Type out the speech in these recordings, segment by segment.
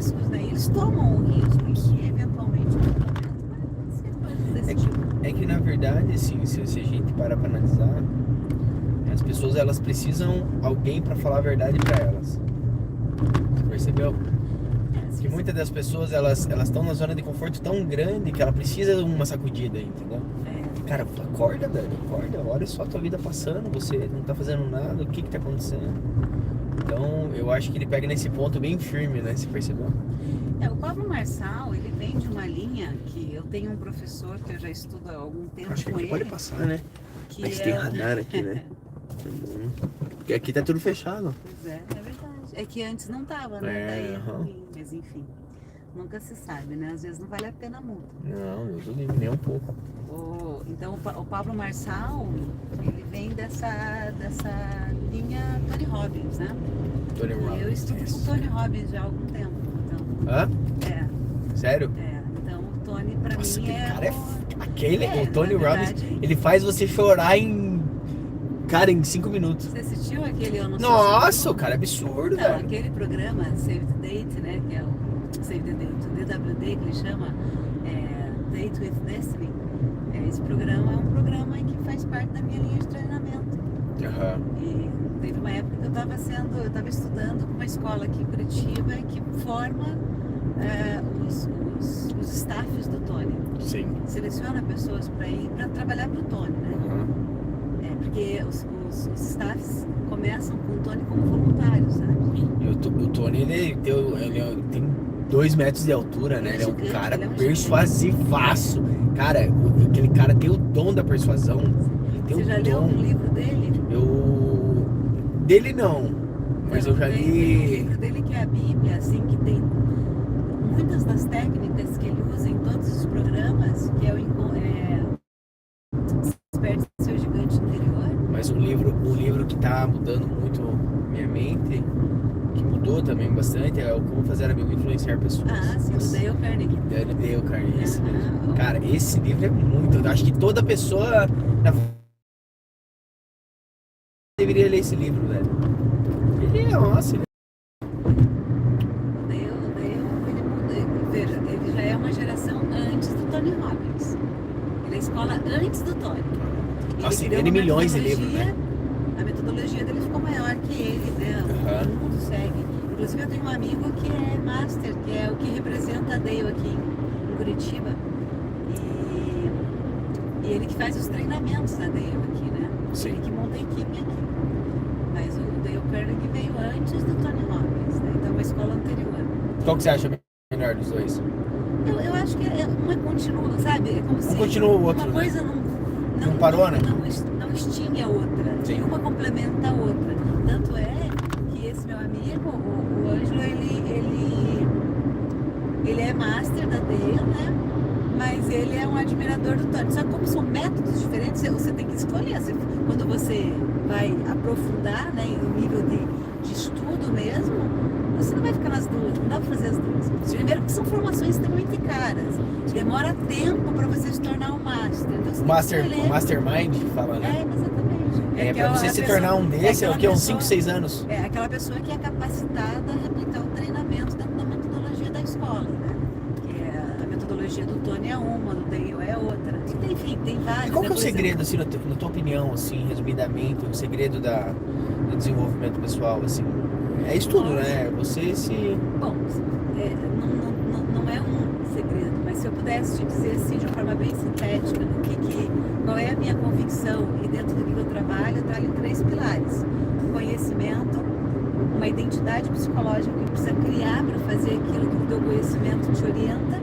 riscos, né? Eles tomam o risco e eventualmente É que na verdade, assim, se a gente parar pra analisar, as pessoas elas precisam alguém pra falar a verdade pra elas. Você percebeu? Que muitas das pessoas elas estão na zona de conforto tão grande que ela precisa de uma sacudida, entendeu? Cara, acorda, velho, acorda, olha só a tua vida passando, você não tá fazendo nada, o que tá acontecendo? Então, eu acho que ele pega nesse ponto bem firme, né? Você percebeu? O Pablo Marçal, ele vem de uma linha que eu tenho um professor que eu já estudo há algum tempo Acho que com aqui ele. pode passar, né? Que Mas tem radar aqui, né? Porque aqui tá tudo fechado. Pois é verdade. É que antes não tava, né? Daí é ruim, mas enfim. Nunca se sabe, né? Às vezes não vale a pena a multa. Não, eu não livre nem um pouco. Então o Pablo Marçal, ele vem dessa linha Tony Robbins, né? Tony Robbins. Eu estudo com o Tony Robbins já há algum tempo. Então, hã? Sério? então o Tony pra Nossa, mim aquele cara o Tony verdade, Robbins, ele faz você chorar em 5 minutos. Você assistiu aquele ano? Nossa, o cara é absurdo, Não, velho. aquele programa Save the Date, né? Que é o Save the Date, o DWD, que ele chama Date with Destiny. Esse programa é um programa que faz parte da minha linha de treinamento. E teve uma época que eu estava estudando com uma escola aqui em Curitiba que forma os staffs do Tony. Sim. Seleciona pessoas para ir para trabalhar para o Tony, né? Porque os staffs começam com o Tony como voluntário, sabe? E o Tony, ele tem 2 metros de altura, né? Ele é um gigante, cara ele é um persuasivaço. Cara, aquele cara tem o dom da persuasão. Você já leu um livro dele? Dele não, mas eu já li... Tem um livro dele que é a Bíblia, assim, que tem muitas das técnicas que ele usa em todos os programas, que é o Desperte Seu Gigante Interior. Mas um livro que tá mudando muito minha mente, que mudou também bastante, é o Como Fazer Amigo e Influenciar Pessoas. Sim, o Dale Carnegie. Dale Carnegie, esse mesmo. Cara, esse livro é muito... Eu acho que toda pessoa deveria ler esse livro, velho. Ele é, nossa, ele... O Dale, veja, ele já é uma geração antes do Tony Robbins. Ele é a escola antes do Tony. Nossa, ele tem milhões de livros, né? A metodologia dele ficou maior que ele, né? Todo mundo segue. Inclusive eu tenho um amigo que é master, que é o que representa a Dale aqui em Curitiba. E ele que faz os treinamentos da Dale aqui, né? Sim. Ele que monta a equipe aqui. Mas o Dale Carnegie veio antes do Tony Robbins, né? Então é uma escola anterior. Qual que você acha melhor dos dois? Eu acho que uma continua, sabe? É como se continua o outro, uma coisa não parou, né? Não extingue a outra. Sim. E uma complementa a outra. Tanto é que esse meu amigo, o Ângelo, ele é master da Dale, né? Mas ele é um admirador do Tony. Só que como são métodos diferentes, você tem que escolher. Quando você vai aprofundar, né, no nível de estudo mesmo, você não vai ficar nas duas, não dá pra fazer as duas. Primeiro que são formações extremamente caras. Demora tempo para você se tornar um master. Então, O mastermind, fala, né? Exatamente. Pra você se tornar um desse, é o que? Uns 5, 6 anos? É aquela pessoa que é capacitada a replicar o treinamento dentro da metodologia da escola, né? Que a metodologia do Tony é uma, do Dale é outra. Enfim, tem várias. E qual que é o segredo, assim, na tua opinião, assim, resumidamente, o segredo do desenvolvimento pessoal, assim? É estudo, né? Você se... Bom, não é um segredo, mas se eu pudesse te dizer assim, de uma forma bem sintética, qual é a minha convicção e dentro do que eu trabalho 3 pilares. O conhecimento, uma identidade psicológica que precisa criar para fazer aquilo que o teu conhecimento te orienta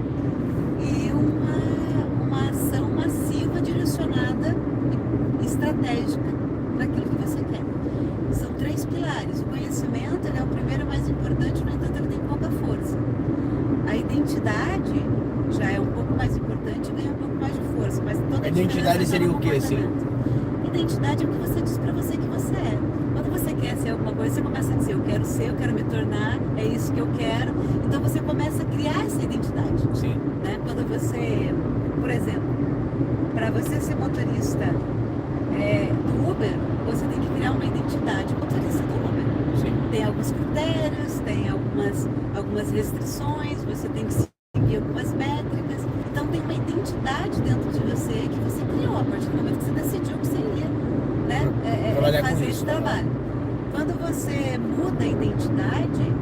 e uma ação massiva direcionada e estratégica para aquilo que você quer. São 3 pilares. O conhecimento ele é o primeiro mais importante, no entanto ele tem pouca força. A identidade já é um pouco mais importante e ganha um pouco mais de força. Mas toda a identidade seria o quê, assim? Identidade é o que você diz pra você que você é. Quando você quer ser alguma coisa, você começa a dizer, eu quero me tornar, é isso que eu quero. Então você começa a criar essa identidade. Sim. Né? Quando você, por exemplo, para você ser motorista do Uber, você tem que criar uma identidade motorista do Uber. Sim. Tem alguns critérios, tem algumas restrições, você tem que seguir algumas métricas. Então tem uma identidade dentro de você que você criou a partir do momento que você decidiu que você ia, né, Trabalhar com fazer isso, esse né? trabalho. Quando você muda a identidade,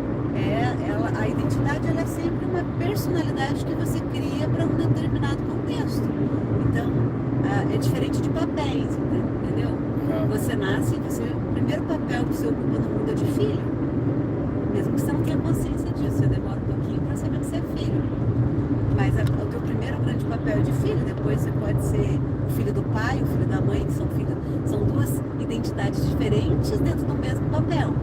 a identidade ela é sempre uma personalidade que você cria para um determinado contexto. Então, é diferente de papéis, entendeu? Você nasce, o primeiro papel que você ocupa no mundo é de filho. Mesmo que você não tenha consciência disso, você demora um pouquinho para saber que você é filho. Mas o teu primeiro grande papel é de filho, depois você pode ser o filho do pai, o filho da mãe, que são duas identidades diferentes dentro do mesmo papel.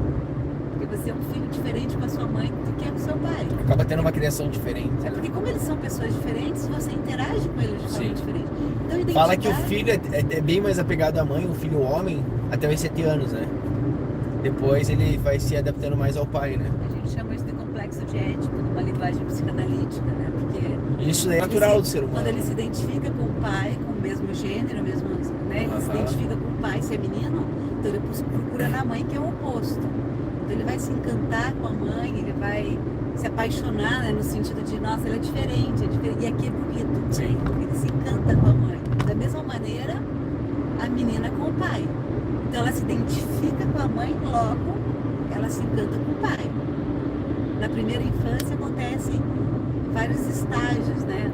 Porque você é um filho diferente com a sua mãe do que é com o seu pai. Acaba tendo uma criação diferente. É porque como eles são pessoas diferentes, você interage com eles de forma diferente. Então, identidade... Fala que o filho é bem mais apegado à mãe, o filho homem, até os 7 anos, né? Depois ele vai se adaptando mais ao pai, né? A gente chama isso de complexo de Édipo, numa linguagem psicanalítica, né? Porque isso é natural do ser humano. Quando ele se identifica com o pai, com o mesmo gênero, mesmo, né? Ele se identifica com o pai, se é menino, então ele procura na mãe, que é o oposto. Então ele vai se encantar com a mãe, ele vai se apaixonar, né? No sentido de, nossa, ela é diferente, e aqui é bonito. Sim. Ele se encanta com a mãe. Da mesma maneira, a menina com o pai. Então ela se identifica com a mãe, logo ela se encanta com o pai. Na primeira infância acontecem vários estágios, né?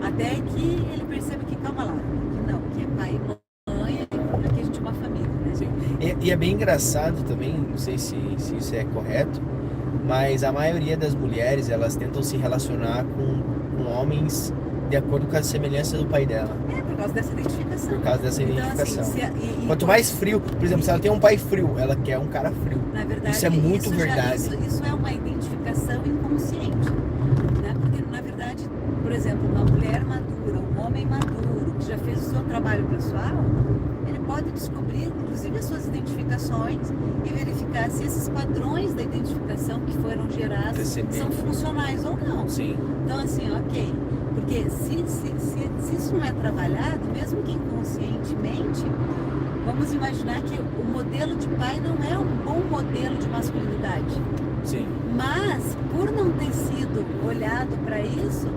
Até que ele percebe que, calma lá, que não, que é pai e mãe, aqui a gente é uma família, né? Sim. E é bem engraçado também, não sei se isso é correto, mas a maioria das mulheres, elas tentam se relacionar com homens de acordo com a semelhança do pai dela. Por causa dessa identificação. Por causa dessa identificação. Assim, Quanto mais frio, por exemplo, se ela tem um pai frio, ela quer um cara frio. Na verdade, isso é muito verdade. Isso é uma identificação inconsciente. Né? Porque, na verdade, por exemplo, uma mulher madura, um homem maduro, que já fez o seu trabalho pessoal, ele pode descobrir, inclusive, as suas identificações e verificar se esses padrões da identificação que foram gerados são funcionais ou não. Sim. Então, assim, ok. Porque se isso não é trabalhado, mesmo que inconscientemente, vamos imaginar que o modelo de pai não é um bom modelo de masculinidade. Sim. Mas, por não ter sido olhado para isso,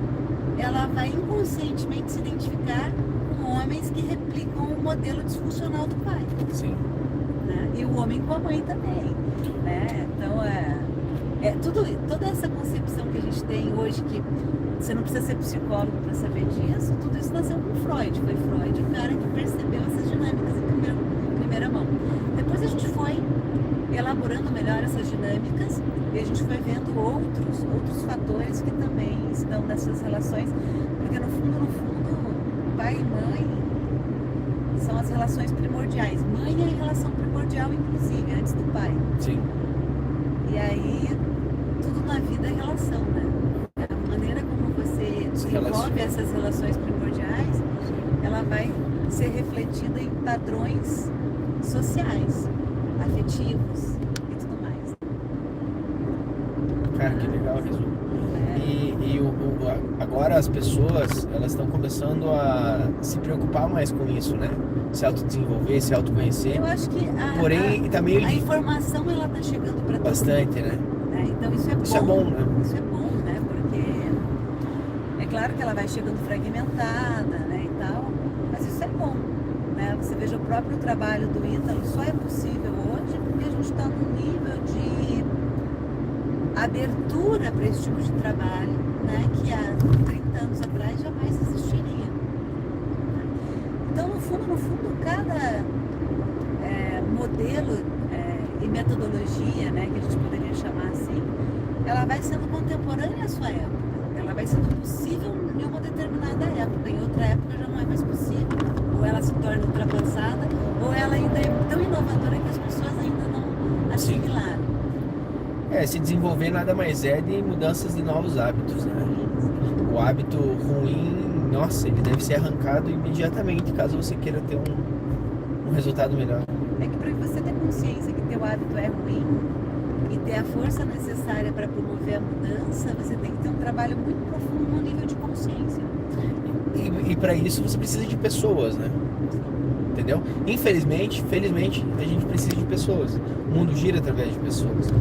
ela vai inconscientemente se identificar com homens que replicam o modelo disfuncional do pai. Sim. Né? E o homem com a mãe também. Né? Então, toda essa concepção que a gente tem hoje, que você não precisa ser psicólogo para saber disso, tudo isso nasceu com Freud. Foi Freud o cara que percebeu essas dinâmicas em primeira mão. Depois a gente foi elaborando melhor essas dinâmicas e a gente foi vendo outros fatores que também estão nessas relações, porque no fundo, pai e mãe são as relações primordiais. Mãe é a relação primordial, inclusive, antes do pai. Sim. E aí, tudo na vida é relação, né? A maneira como você desenvolve essas relações primordiais, ela vai ser refletida em padrões sociais, afetivos e tudo mais. Cara, que legal o resumo. Agora as pessoas, elas estão começando a se preocupar mais com isso, né? Se autodesenvolver, se autoconhecer. Eu acho que a informação ela tá chegando para bastante, né? Então isso é bom. Isso é bom, né? Isso é bom, né? Porque é claro que ela vai chegando fragmentada, né, e tal, mas isso é bom, né? Você veja o próprio trabalho do Ítalo, só é possível hoje porque a gente está num nível de abertura para esse tipo de trabalho, né, que há 30 anos atrás jamais existiria. Então, no fundo, cada modelo e metodologia, né, que a gente poderia chamar assim, ela vai sendo contemporânea à sua época. Ela vai sendo possível em uma determinada época. Em outra época já não é mais possível. Ou ela se torna ultrapassada, ou ela ainda é tão inovadora que as pessoas ainda não assimilaram. Se desenvolver nada mais é de mudanças de novos hábitos, né? O hábito ruim, nossa, ele deve ser arrancado imediatamente, caso você queira ter um resultado melhor. É que para você ter consciência que teu hábito é ruim e ter a força necessária para promover a mudança, você tem que ter um trabalho muito profundo no nível de consciência. E para isso você precisa de pessoas, né? Entendeu? Infelizmente, felizmente, a gente precisa de pessoas. O mundo gira através de pessoas.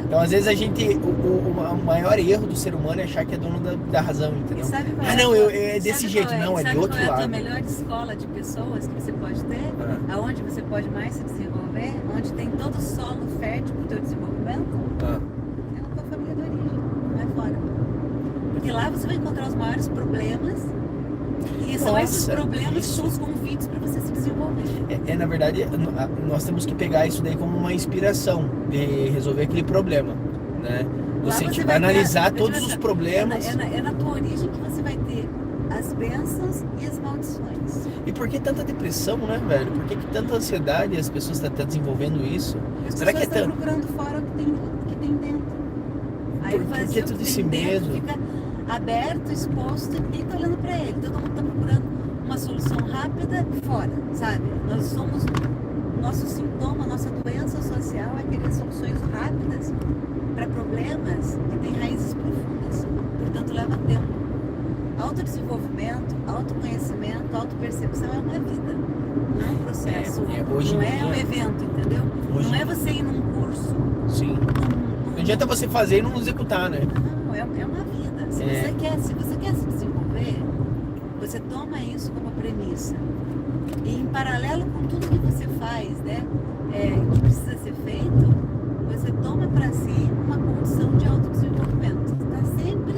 Então, às vezes, o maior erro do ser humano é achar que é dono da razão, entendeu? É desse jeito. Não, é de outro lado. Sabe qual é a melhor escola de pessoas que você pode ter? Aonde você pode mais se desenvolver? Onde tem todo o solo fértil para o teu desenvolvimento? É na tua família de origem, não é fora. Porque lá você vai encontrar os maiores problemas. E são esses problemas que são os convites para você se desenvolver. Na verdade, nós temos que pegar isso daí como uma inspiração de resolver aquele problema, né? Você vai analisar todos os problemas. É na tua origem que você vai ter as bênçãos e as maldições. E por que tanta depressão, né, velho? Por que tanta ansiedade as pessoas estão desenvolvendo isso? Será que estão procurando fora o que tem dentro? Aí por que tudo esse medo? Fica aberto, exposto, e ninguém está olhando para ele. Todo mundo está procurando uma solução rápida fora, sabe? Nós somos, nosso sintoma, nossa doença social é querer soluções rápidas para problemas que têm raízes profundas, portanto leva tempo. Autodesenvolvimento, autoconhecimento, autopercepção é uma vida, não é um processo, não é um evento, entendeu? Não é você ir num curso. Sim. Não adianta você fazer e não executar, né? Não, é uma vida. Se você quer se desenvolver, você toma isso como premissa. E em paralelo com tudo que você faz, né, que precisa ser feito, você toma para si uma condição de autodesenvolvimento. Você está sempre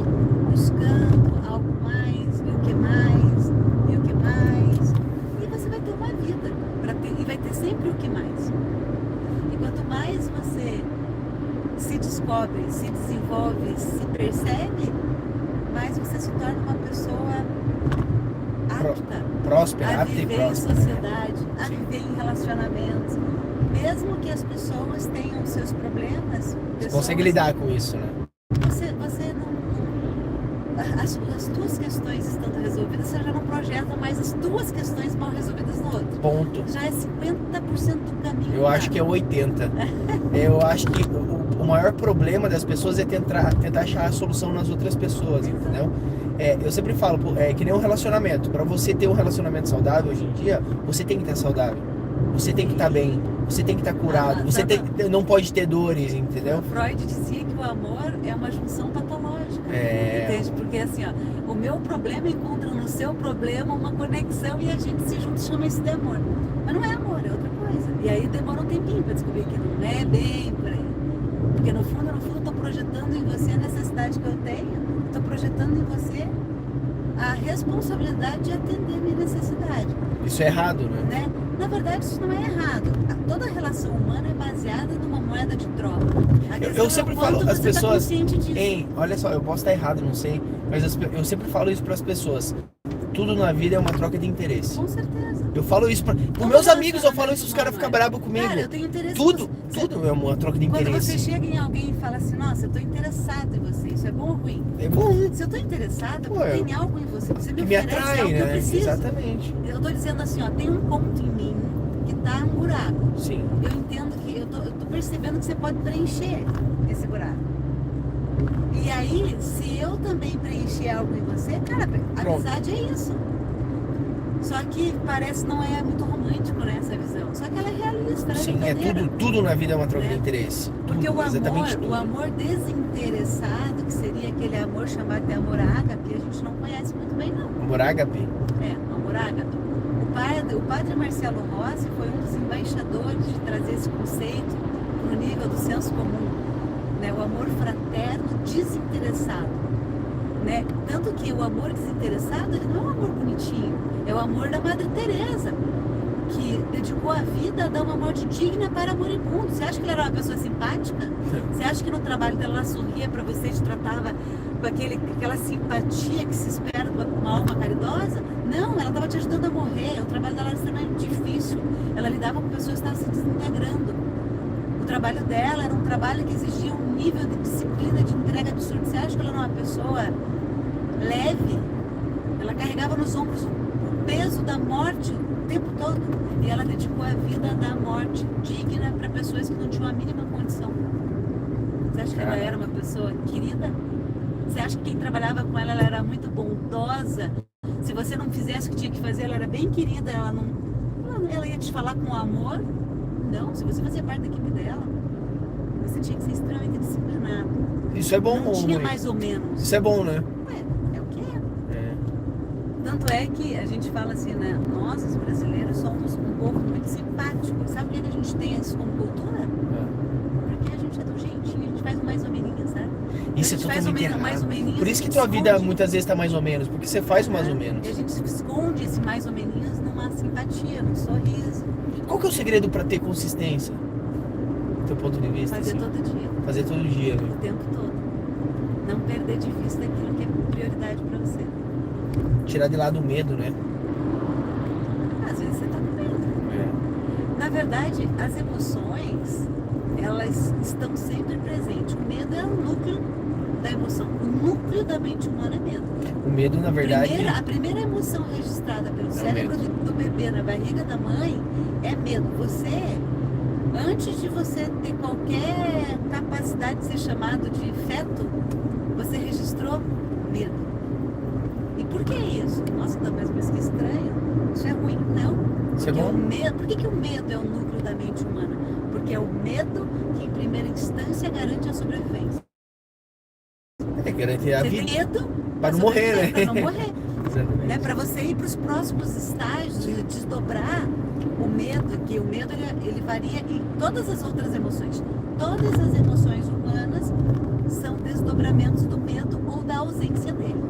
buscando algo mais, e o que mais, e o que mais. E você vai ter uma vida, e vai ter sempre o que mais. E quanto mais você se descobre, se desenvolve, se percebe, mais você se torna uma pessoa apta, próspera, a viver em sociedade, a viver em relacionamentos. Mesmo que as pessoas tenham seus problemas, você consegue lidar com isso, né? Você não as tuas questões estando resolvidas, você já não projeta mais as tuas questões mal resolvidas no outro. Ponto. Já é 50% do caminho. Eu acho que é 80%. Eu acho que o maior problema das pessoas é tentar achar a solução nas outras pessoas, entendeu? Eu sempre falo, que nem um relacionamento. Para você ter um relacionamento saudável hoje em dia, você tem que estar saudável. Você tem que estar bem. Você tem que estar curado. Você não pode ter dores, entendeu? Freud dizia que o amor é uma junção patológica. Entende? Porque assim, o meu problema encontra no seu problema uma conexão e a gente se junta e chama isso de amor. Mas não é amor, é outra coisa. E aí demora um tempinho para descobrir que não é bem por aí. Porque no fundo eu estou projetando em você a necessidade que eu tenho, estou projetando em você a responsabilidade de atender minha necessidade. Isso é errado, né? Na verdade, isso não é errado. Toda relação humana é baseada numa moeda de troca. Eu sempre falo, as pessoas... Hein, olha só, eu posso estar errado, não sei, mas eu sempre falo isso para as pessoas. Tudo na vida é uma troca de interesse. Com certeza. Eu falo isso com meus amigos, eu falo isso, os caras ficam bravos comigo. Cara, eu tenho interesse. Tudo é uma troca de interesse. Quando você chega em alguém e fala assim, nossa, eu tô interessado em você, isso é bom ou ruim? É bom. Se eu tô interessado, tem algo em você, você me oferece atrai, algo né? que eu preciso. Exatamente. Eu tô dizendo assim, tem um ponto em mim que tá um buraco. Sim. Eu entendo que, eu tô percebendo que você pode preencher esse buraco. E aí, se eu também preencher algo em você, cara, amizade é isso. Só que parece não é muito romântico, né, essa visão. Só que ela é realista, ela é verdadeira. Tudo na vida é uma troca de interesse. Porque Tudo, o amor desinteressado, que seria aquele amor chamado de amor ágape, a gente não conhece muito bem, não. Amor ágape? Amor ágape. O padre Marcelo Rossi foi um dos embaixadores de trazer esse conceito para o nível do senso comum, né? O amor fraterno desinteressado, né? Tanto que o amor desinteressado, ele não é um amor bonitinho, é o amor da Madre Teresa, que dedicou a vida a dar uma morte digna para moribundo. Você acha que ela era uma pessoa simpática? Você acha que no trabalho dela ela sorria para você e te tratava com aquela simpatia que se espera de uma alma caridosa? Não, ela estava te ajudando a morrer. O trabalho dela era extremamente difícil. Ela lidava com pessoas que estavam se desintegrando. O trabalho dela era um trabalho que exigia um nível de disciplina, de entrega absurdo. Você acha que ela era uma pessoa leve? Ela carregava nos ombros o peso da morte o tempo todo. E ela dedicou a vida a dar morte digna para pessoas que não tinham a mínima condição. Você acha que ela era uma pessoa querida? Você acha que quem trabalhava com ela era muito bondosa? Se você não fizesse o que tinha que fazer, ela era bem querida, ela ia te falar com amor? Não, se você fazia parte da equipe dela. você tinha que ser extremamente disciplinado. Isso é bom Não ou tinha ruim? mais ou menos. Isso é bom, né? Ué, é o que é. É. Tanto é que a gente fala assim, né? Nós, os brasileiros, somos um povo muito simpático. Sabe por que a gente tem isso como cultura? Porque a gente é do jeitinho, a gente faz o mais ou menos, sabe? Isso é A gente faz totalmente o mais ou errado. menos. Por isso que e tua vida esconde. muitas vezes tá mais ou menos, porque você faz o mais ou menos. E a gente esconde esse mais ou menos numa simpatia, num sorriso. Qual que é o segredo pra ter consistência? Do teu ponto de vista? Fazer assim? todo dia, Fazer todo dia, né? o tempo todo. Não perder de vista aquilo que é prioridade pra você. Tirar de lado o medo, né? Às vezes você tá com medo. Na verdade, as emoções, elas estão sempre presentes. O medo é o núcleo da emoção. O núcleo da mente humana é medo. O medo, na verdade... A primeira emoção registrada pelo cérebro medo. do bebê na barriga da mãe é medo. Você, antes de você ter qualquer capacidade de ser chamado de feto, você registrou medo. E por que isso? Nossa, mas que estranho. Isso é ruim? Não. Isso é Porque bom? o medo, por que o medo é o núcleo da mente humana? Porque é o medo que, em primeira instância, garante a sobrevivência. É garantir a Você vida. tem medo Pra não morrer, né? Para não morrer. Exatamente. Né? Para você ir para os próximos estágios e desdobrar o medo, que o medo ele varia em todas as outras emoções. Todas as emoções humanas são desdobramentos do medo ou da ausência dele.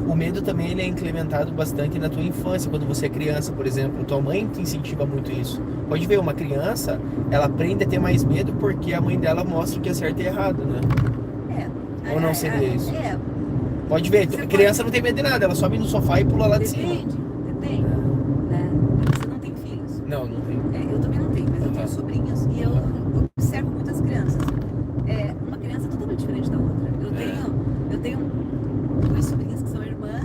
O medo também ele é implementado bastante na tua infância, quando você é criança, por exemplo. Tua mãe te incentiva muito isso. Pode ver, uma criança, ela aprende a ter mais medo porque a mãe dela mostra o que é certo e errado, né? Ou não seria isso? Pode ver, Você criança não tem medo de nada, ela sobe no sofá e pula lá de cima. Depende. Né? Você não tem filhos. Não tem. Eu também não tenho, mas eu Tá. tenho sobrinhos e eu observo muitas crianças. Uma criança é totalmente diferente da outra. Eu tenho duas sobrinhas que são irmãs,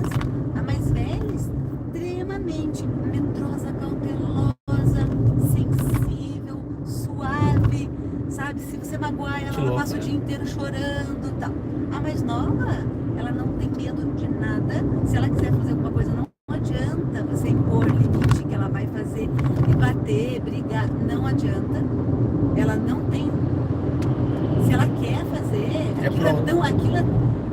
a mais velha extremamente medrosa, cautelosa, sensível, suave, sabe? Se você magoar ela, ela passa o dia inteiro chorando e tal. A mais nova, ela não tem medo de nada. Se ela quiser fazer alguma coisa, não adianta você impor limite que ela vai fazer e bater, brigar, não adianta. Ela não tem. Se ela quer fazer, aquilo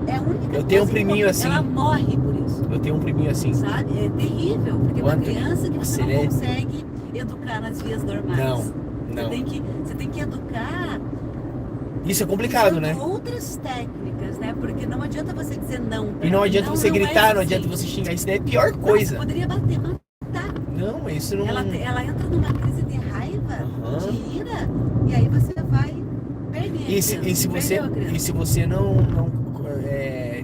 é a única Eu tenho um coisa priminho que assim. ela morre por isso. Eu tenho um priminho assim. Sabe? É terrível, porque é uma Quanto? criança que você Ele não é- consegue educar nas vias normais. Não. Você tem que educar Isso é complicado, usando né? outras técnicas, né? Porque não adianta você dizer não. E não adianta você gritar, não é adianta você xingar. Isso daí é a pior Você coisa. poderia bater, matar. Não, isso não... Ela entra numa crise de raiva, Aham. de ira, e aí você vai perder. E se você não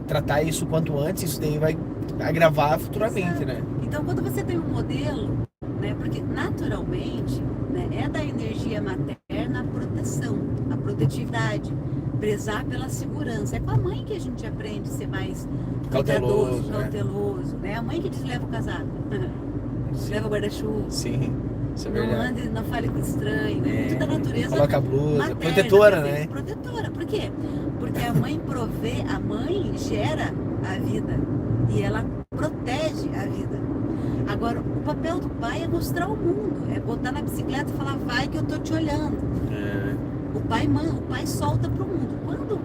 tratar isso quanto antes, isso daí vai agravar futuramente, Exato. né? Então, quando você tem um modelo, né, porque naturalmente, né, é da energia materna a proteção, a protetividade, prezar pela segurança. É com a mãe que a gente aprende a ser mais Cauteloso, né? cauteloso, né? A mãe que desleva o casaco, leva o guarda-chuva. Sim, isso é Não verdade. ande, não fale com estranho, né? Muito da natureza. Coloca a blusa, materna, protetora, quer dizer, né? Protetora. Por quê? Porque a mãe a mãe gera a vida e ela protege a vida. Agora, o papel do pai é mostrar o mundo, é botar na bicicleta e falar, vai que eu tô te olhando. O pai solta pro mundo. Quando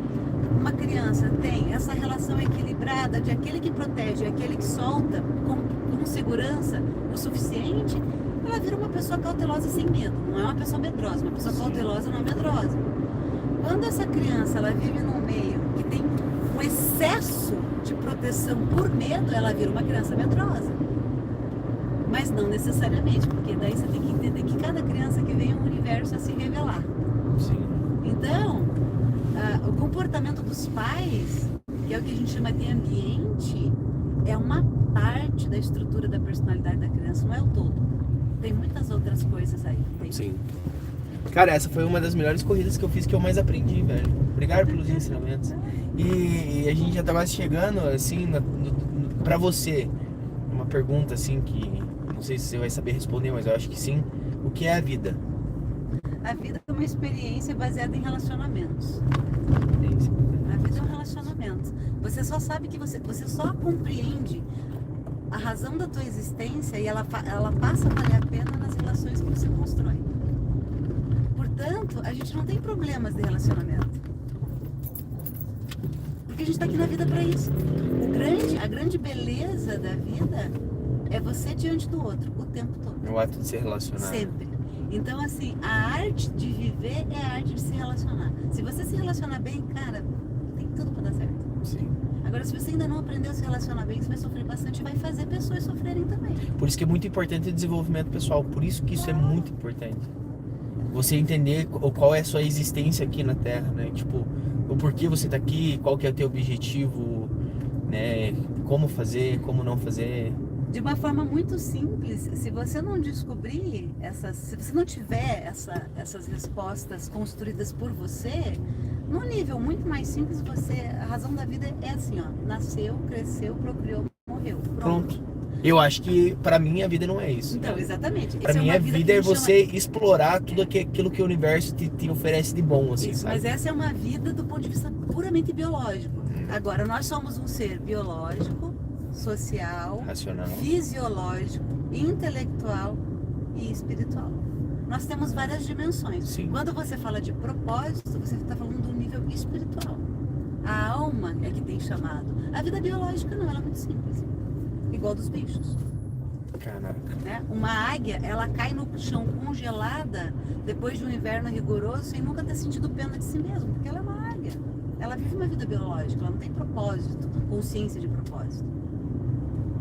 uma criança tem essa relação equilibrada de aquele que protege e aquele que solta com segurança o suficiente, ela vira uma pessoa cautelosa sem medo. Não é uma pessoa medrosa, uma pessoa cautelosa não é medrosa. Quando essa criança ela vive num meio que tem um excesso de proteção por medo, ela vira uma criança medrosa. Mas não necessariamente, porque daí você tem que entender que cada criança que vem é um universo a se revelar. Sim. Então, o comportamento dos pais, que é o que a gente chama de ambiente, é uma parte da estrutura da personalidade da criança, não é o todo. Tem muitas outras coisas aí. Sim. Cara, essa foi uma das melhores corridas que eu fiz, que eu mais aprendi, velho. Obrigado pelos ensinamentos. E a gente já tá quase chegando, assim, pra você, uma pergunta, assim, que não sei se você vai saber responder, mas eu acho que sim. O que é a vida? A vida é uma experiência baseada em relacionamentos. A vida é um relacionamento. Você só sabe que você só compreende a razão da tua existência e ela passa a valer a pena nas relações que você constrói. Portanto, a gente não tem problemas de relacionamento. Porque a gente está aqui na vida para isso. A grande beleza da vida é você diante do outro o tempo todo. É o ato de se relacionar. Sempre. Então, assim, a arte de viver é a arte de se relacionar. Se você se relacionar bem, cara, tem tudo para dar certo. Sim. Agora, se você ainda não aprendeu a se relacionar bem, você vai sofrer bastante e vai fazer pessoas sofrerem também. Por isso que é muito importante o desenvolvimento pessoal. Por isso que isso é muito importante. Você entender qual é a sua existência aqui na Terra, né? Tipo, o porquê você tá aqui, qual que é o teu objetivo, né? Como fazer, como não fazer. De uma forma muito simples, se você não descobrir se você não tiver essas respostas construídas por você, num nível muito mais simples, a razão da vida é assim, ó, nasceu, cresceu, procriou, morreu. Pronto. Eu acho que pra mim a vida não é isso. Então, exatamente. Pra mim a vida é você explorar tudo aquilo que o universo te oferece de bom, assim, isso, sabe? mas essa é uma vida do ponto de vista puramente biológico. Agora, nós somos um ser biológico, social, Racional. fisiológico, intelectual e espiritual. Nós temos várias dimensões. Sim. Quando você fala de propósito, você está falando do nível espiritual. A alma é que tem chamado. A vida biológica não, ela é muito simples. Igual dos bichos. Caraca. Né? Uma águia, ela cai no chão congelada depois de um inverno rigoroso sem nunca ter sentido pena de si mesma, porque ela é uma águia. Ela vive uma vida biológica, ela não tem propósito, consciência de propósito.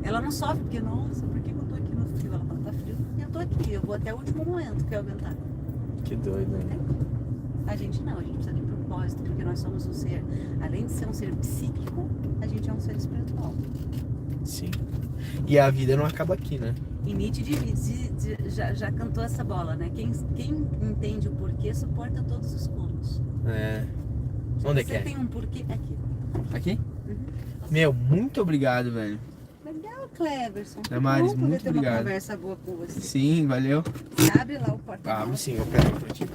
Ela não sofre porque, nossa, por que eu tô aqui no frio? Ela fala, tá frio porque eu tô aqui, eu vou até o último momento que eu aguentar. Que doido, né? A gente não, a gente precisa de propósito, porque nós somos um ser, além de ser um ser psíquico, a gente é um ser espiritual. Sim. E a vida não acaba aqui, né? E Nietzsche já cantou essa bola, né? Quem entende o porquê suporta todos os cúmulos. É. Onde é que Você é? tem um porquê aqui. Aqui? Uhum. Meu, muito obrigado, velho. Legal, Cleverson. Damares, Bom poder muito ter obrigado. uma conversa boa com você. Sim, valeu. Abre lá o porta. Sim, eu pego pra ti.